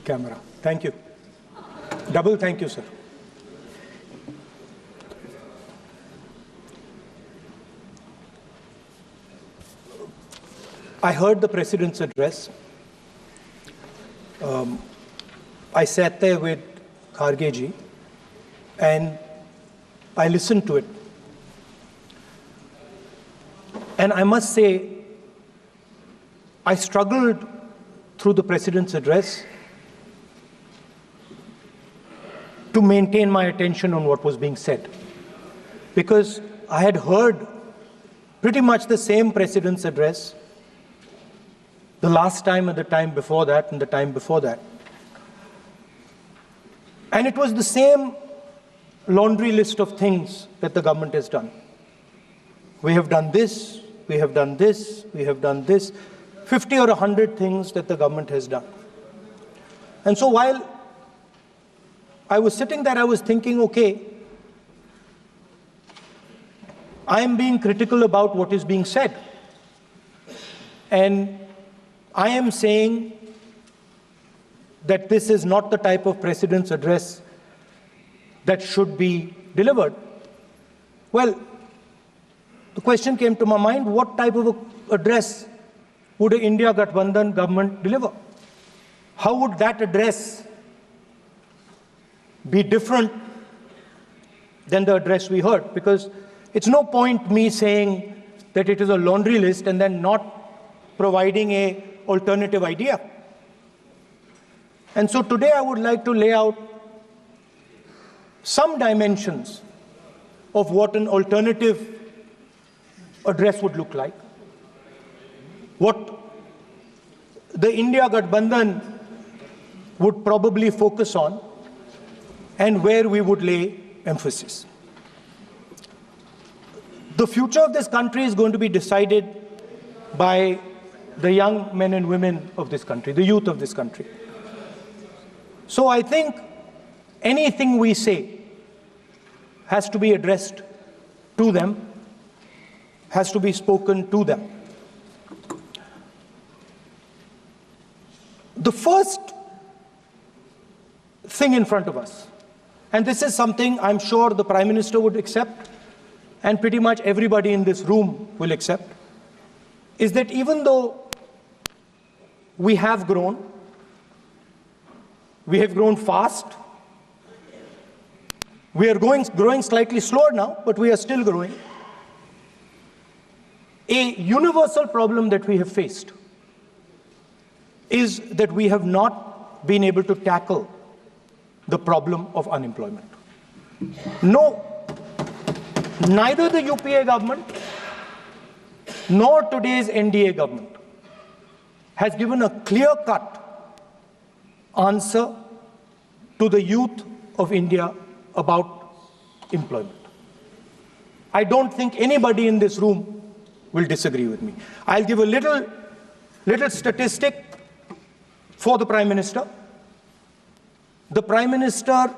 camera. Thank you. Double thank you, sir. I heard the President's address. I sat there with Kharge ji and I listened to it. And I must say, I struggled through the President's address to maintain my attention on what was being said. Because I had heard pretty much the same President's address the last time and the time before that and the time before that. And it was the same laundry list of things that the government has done. We have done this, we have done this, we have done this, 50 or 100 things that the government has done. And so while I was sitting there, I was thinking, okay, I am being critical about what is being said. And I am saying that this is not the type of President's address that should be delivered. Well, the question came to my mind, what type of address would an India Gathbandhan government deliver? How would that address be different than the address we heard? Because it's no point me saying that it is a laundry list and then not providing an alternative idea. And so today I would like to lay out some dimensions of what an alternative address would look like, what the India Gathbandhan would probably focus on, and where we would lay emphasis. The future of this country is going to be decided by the young men and women of this country, the youth of this country. So I think anything we say has to be addressed to them, has to be spoken to them. The first thing in front of us, and this is something I'm sure the Prime Minister would accept, and pretty much everybody in this room will accept, is that even though we have grown fast, we are growing slightly slower now, but we are still growing. A universal problem that we have faced is that we have not been able to tackle the problem of unemployment. No, neither the UPA government nor today's NDA government has given a clear-cut answer to the youth of India about employment. I don't think anybody in this room will disagree with me. I'll give a little statistic for the Prime Minister. The Prime Minister,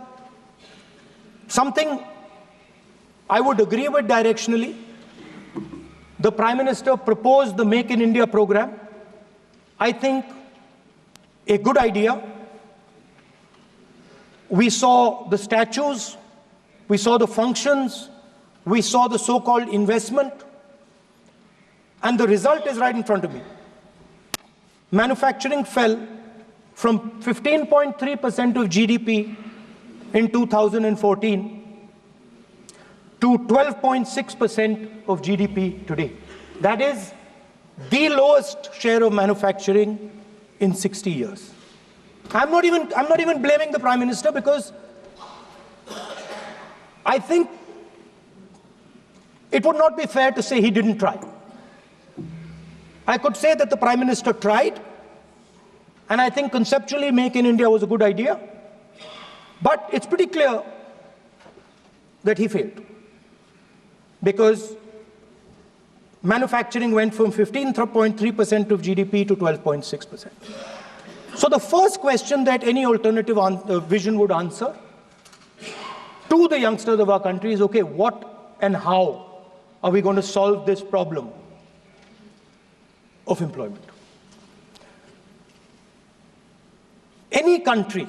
something I would agree with directionally. The Prime Minister proposed the Make in India program. I think a good idea. We saw the statues, we saw the functions, we saw the so-called investment, and the result is right in front of me. Manufacturing fell from 15.3% of GDP in 2014 to 12.6% of GDP today. That is the lowest share of manufacturing in 60 years. I'm not even blaming the Prime Minister, because I think it would not be fair to say he didn't try. I could say that the Prime Minister tried, and I think conceptually Make in India was a good idea, but it's pretty clear that he failed, because manufacturing went from 15.3% of GDP to 12.6%. So the first question that any alternative vision would answer to the youngsters of our country is, okay, what and how are we going to solve this problem of employment? Any any country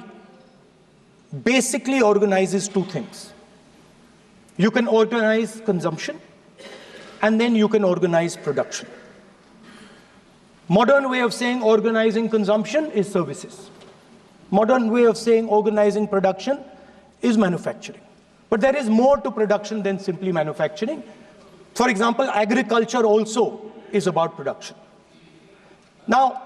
basically organizes two things. You can organize consumption, and then you can organize production. Modern way of saying organizing consumption is services. Modern way of saying organizing production is manufacturing. But there is more to production than simply manufacturing. For example, agriculture also is about production. Now,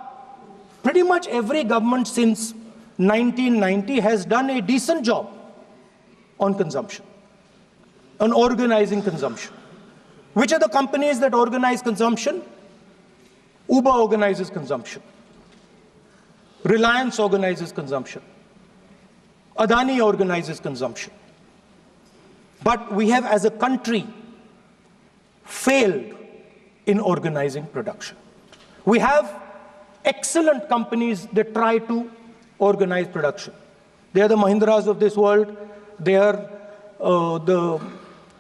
pretty much every government since 1990 has done a decent job on consumption, on organizing consumption. Which are the companies that organize consumption? Uber organizes consumption. Reliance organizes consumption. Adani organizes consumption. But we have, as a country, failed in organizing production. We have excellent companies that try to organize production. They are the Mahindras of this world. They are the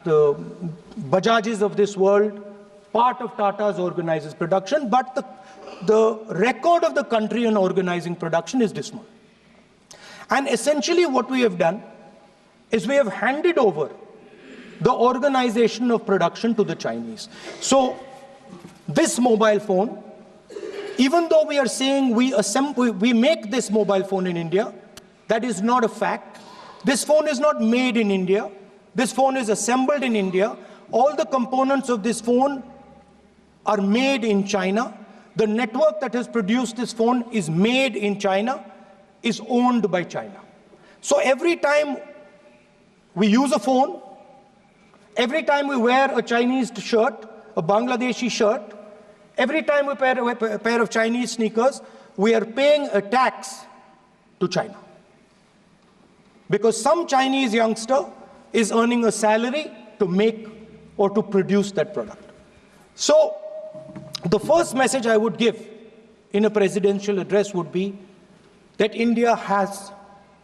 Bajajs of this world. Part of Tata's organizes production, but the record of the country on organizing production is dismal. And essentially what we have done is we have handed over the organization of production to the Chinese. So this mobile phone, even though we are saying we make this mobile phone in India, that is not a fact. This phone is not made in India. This phone is assembled in India. All the components of this phone are made in China. The network that has produced this phone is made in China, is owned by China. So every time we use a phone, every time we wear a Chinese shirt, a Bangladeshi shirt, every time we wear a pair of Chinese sneakers, we are paying a tax to China. Because some Chinese youngster is earning a salary to make or to produce that product. So the first message I would give in a presidential address would be that India has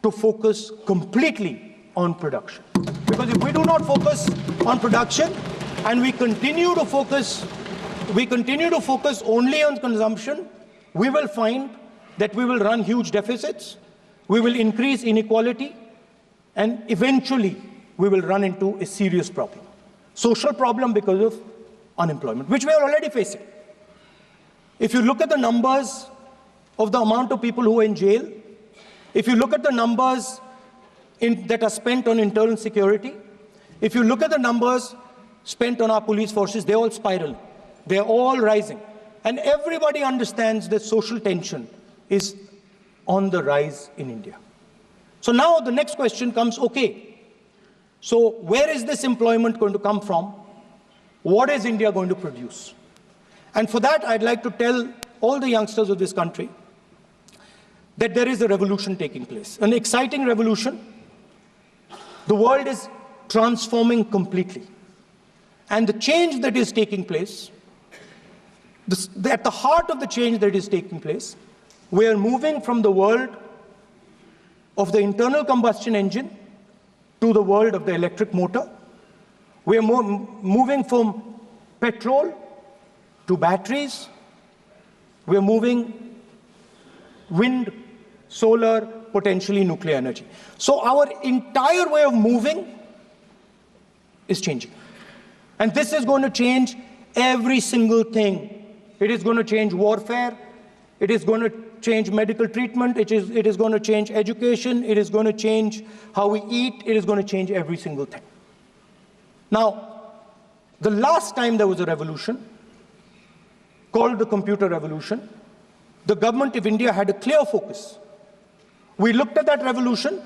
to focus completely on production. Because if we do not focus on production and we continue to focus only on consumption, we will find that we will run huge deficits, we will increase inequality, and eventually we will run into a serious problem. Social problem because of unemployment, which we are already facing. If you look at the numbers of the amount of people who are in jail, if you look at the numbers that are spent on internal security, if you look at the numbers spent on our police forces, they're all spiraling. They're all rising. And everybody understands that social tension is on the rise in India. So now the next question comes, okay, so where is this employment going to come from? What is India going to produce? And for that, I'd like to tell all the youngsters of this country that there is a revolution taking place, an exciting revolution. The world is transforming completely. And the change that is taking place, at the heart of the change that is taking place, we are moving from the world of the internal combustion engine to the world of the electric motor. We are moving from petrol to batteries. We are moving wind, solar, potentially nuclear energy. So our entire way of moving is changing. And this is going to change every single thing. It is going to change warfare. It is going to change medical treatment. It is going to change education. It is going to change how we eat. It is going to change every single thing. Now, the last time there was a revolution, called the computer revolution, the government of India had a clear focus. We looked at that revolution.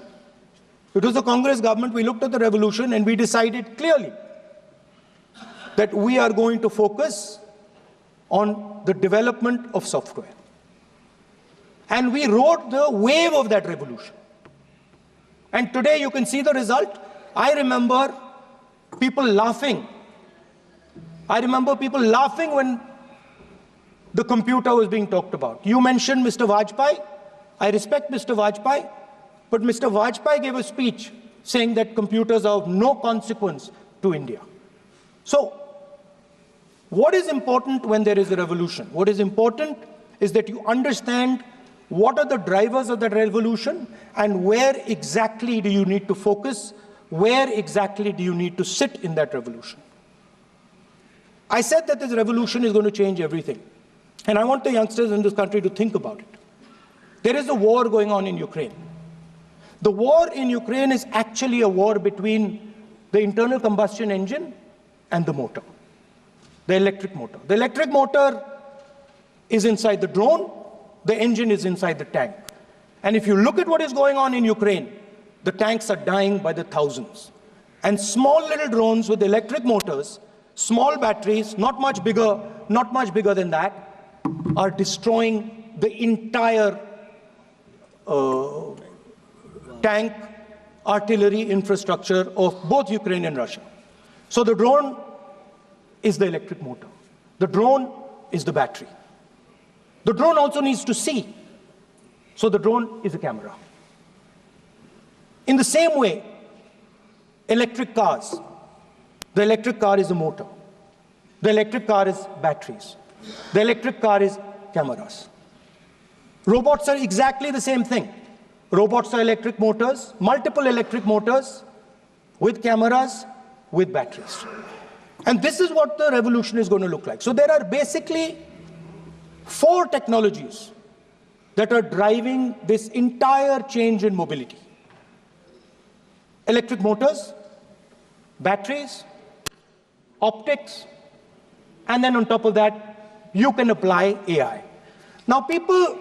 It was the Congress government. We looked at the revolution and we decided clearly that we are going to focus on the development of software. And we rode the wave of that revolution. And today you can see the result. I remember people laughing. I remember people laughing when the computer was being talked about. You mentioned Mr. Vajpayee. I respect Mr. Vajpayee, but Mr. Vajpayee gave a speech saying that computers are of no consequence to India. So, what is important when there is a revolution? What is important is that you understand What are the drivers of that revolution, and where exactly do you need to focus? Where exactly do you need to sit in that revolution? I said that this revolution is going to change everything. And I want the youngsters in this country to think about it. There is a war going on in Ukraine. The war in Ukraine is actually a war between the internal combustion engine and the motor, the electric motor. The electric motor is inside the drone, the engine is inside the tank. And if you look at what is going on in Ukraine, the tanks are dying by the thousands. And small little drones with electric motors, small batteries, not much bigger than that, are destroying the entire tank artillery infrastructure of both Ukraine and Russia. So the drone is the electric motor. The drone is the battery. The drone also needs to see. So the drone is a camera. In the same way, electric cars, the electric car is a motor. The electric car is batteries. The electric car is cameras. Robots are exactly the same thing. Robots are electric motors, multiple electric motors with cameras, with batteries. And this is what the revolution is going to look like. So there are basically 4 technologies that are driving this entire change in mobility. Electric motors, batteries, optics, and then on top of that, you can apply AI. Now people,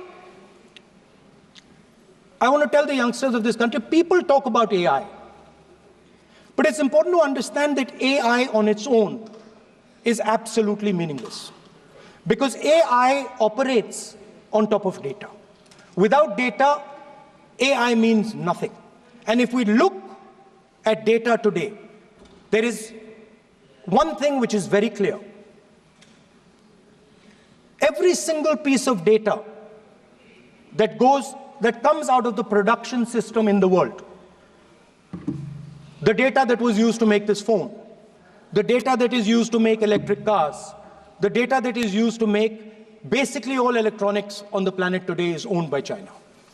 I want to tell the youngsters of this country, people talk about AI. But it's important to understand that AI on its own is absolutely meaningless. Because AI operates on top of data. Without data, AI means nothing. And if we look at data today, there is one thing which is very clear. Every single piece of data that comes out of the production system in the world, the data that was used to make this phone, the data that is used to make electric cars, the data that is used to make basically all electronics on the planet today is owned by China.